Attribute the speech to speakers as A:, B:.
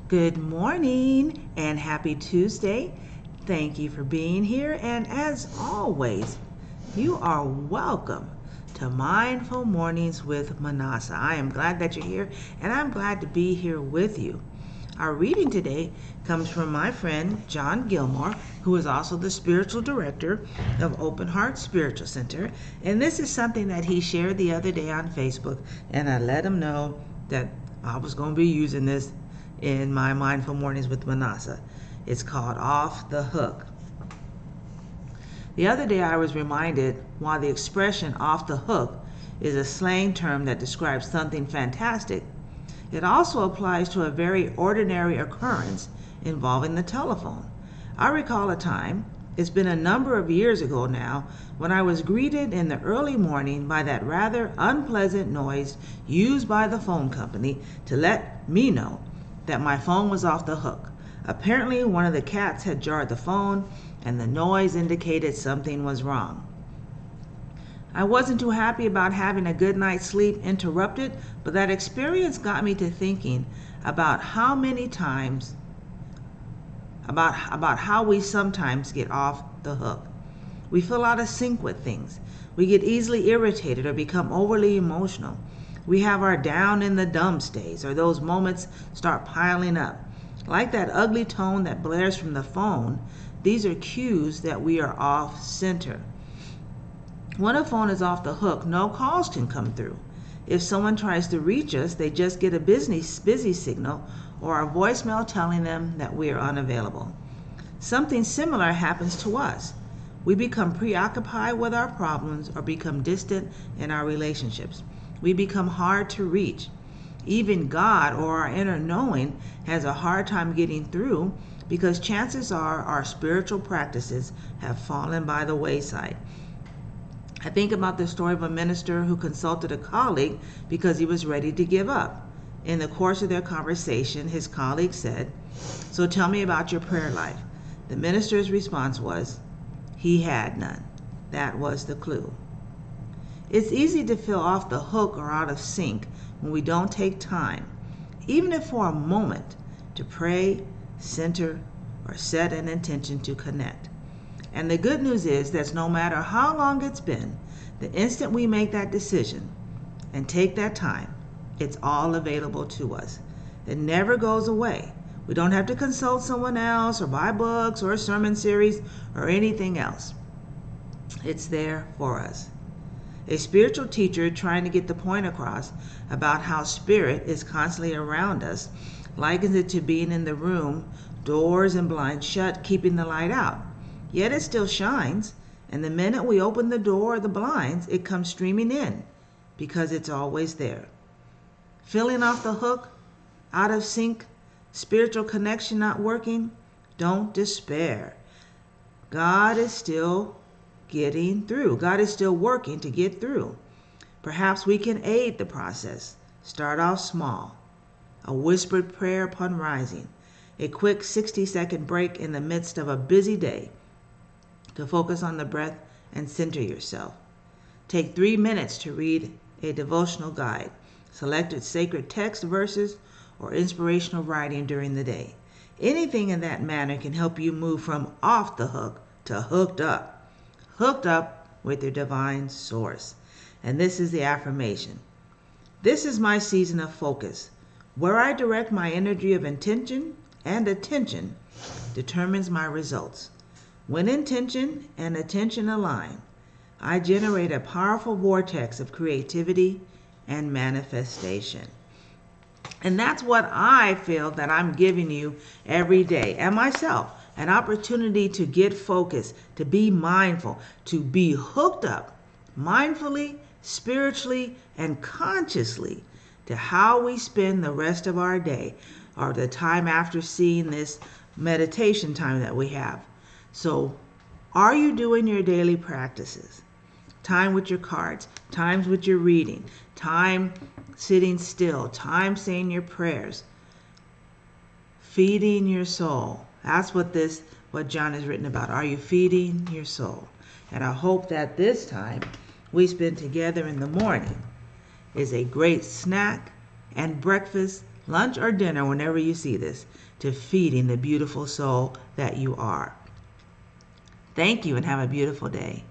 A: Good morning and happy Tuesday. Thank you for being here. And as always, you are welcome to Mindful Mornings with Minnassa. I am glad that you're here and I'm glad to be here with you. Our reading today comes from my friend John Gilmore, who is also the spiritual director of Open Heart Spiritual Center. And this is something that he shared the other day on Facebook, and I let him know that I was going to be using this in my Mindful Mornings with Minnassa. It's called Off the Hook. The other day I was reminded while the expression off the hook is a slang term that describes something fantastic, it also applies to a very ordinary occurrence involving the telephone. I recall a time, it's been a number of years ago now, when I was greeted in the early morning by that rather unpleasant noise used by the phone company to let me know that my phone was off the hook. Apparently, one of the cats had jarred the phone, and the noise indicated something was wrong. I wasn't too happy about having a good night's sleep interrupted, but that experience got me to thinking about how we sometimes get off the hook. We feel out of sync with things. We get easily irritated or become overly emotional. We have our down in the dumps days, or those moments start piling up. Like that ugly tone that blares from the phone, these are cues that we are off center. When a phone is off the hook, no calls can come through. If someone tries to reach us, they just get a busy signal or a voicemail telling them that we are unavailable. Something similar happens to us. We become preoccupied with our problems or become distant in our relationships. We become hard to reach. Even God or our inner knowing has a hard time getting through because chances are our spiritual practices have fallen by the wayside. I think about the story of a minister who consulted a colleague because he was ready to give up. In the course of their conversation, his colleague said, "So tell me about your prayer life." The minister's response was, he had none. That was the clue. It's easy to feel off the hook or out of sync when we don't take time, even if for a moment, to pray, center, or set an intention to connect. And the good news is that no matter how long it's been, the instant we make that decision and take that time, it's all available to us. It never goes away. We don't have to consult someone else or buy books or a sermon series or anything else. It's there for us. A spiritual teacher trying to get the point across about how spirit is constantly around us likens it to being in the room, doors and blinds shut, keeping the light out. Yet it still shines, and the minute we open the door or the blinds, it comes streaming in because it's always there. Feeling off the hook, out of sync, spiritual connection not working, don't despair. God is still getting through. God is still working to get through. Perhaps we can aid the process. Start off small. A whispered prayer upon rising. A quick 60-second break in the midst of a busy day to focus on the breath and center yourself. Take 3 minutes to read a devotional guide, selected sacred text verses, or inspirational writing during the day. Anything in that manner can help you move from off the hook to hooked up with your divine source. And this is the affirmation. This is my season of focus, where I direct my energy of intention and attention determines my results. When intention and attention align, I generate a powerful vortex of creativity and manifestation. And that's what I feel that I'm giving you every day, and myself, an opportunity to get focused, to be mindful, to be hooked up mindfully, spiritually, and consciously to how we spend the rest of our day or the time after seeing this meditation time that we have. So, are you doing your daily practices? Time with your cards, times with your reading, time sitting still, time saying your prayers, feeding your soul. That's what John has written about. Are you feeding your soul? And I hope that this time we spend together in the morning is a great snack and breakfast lunch or dinner, whenever you see this, to feeding the beautiful soul that you are. Thank you and have a beautiful day.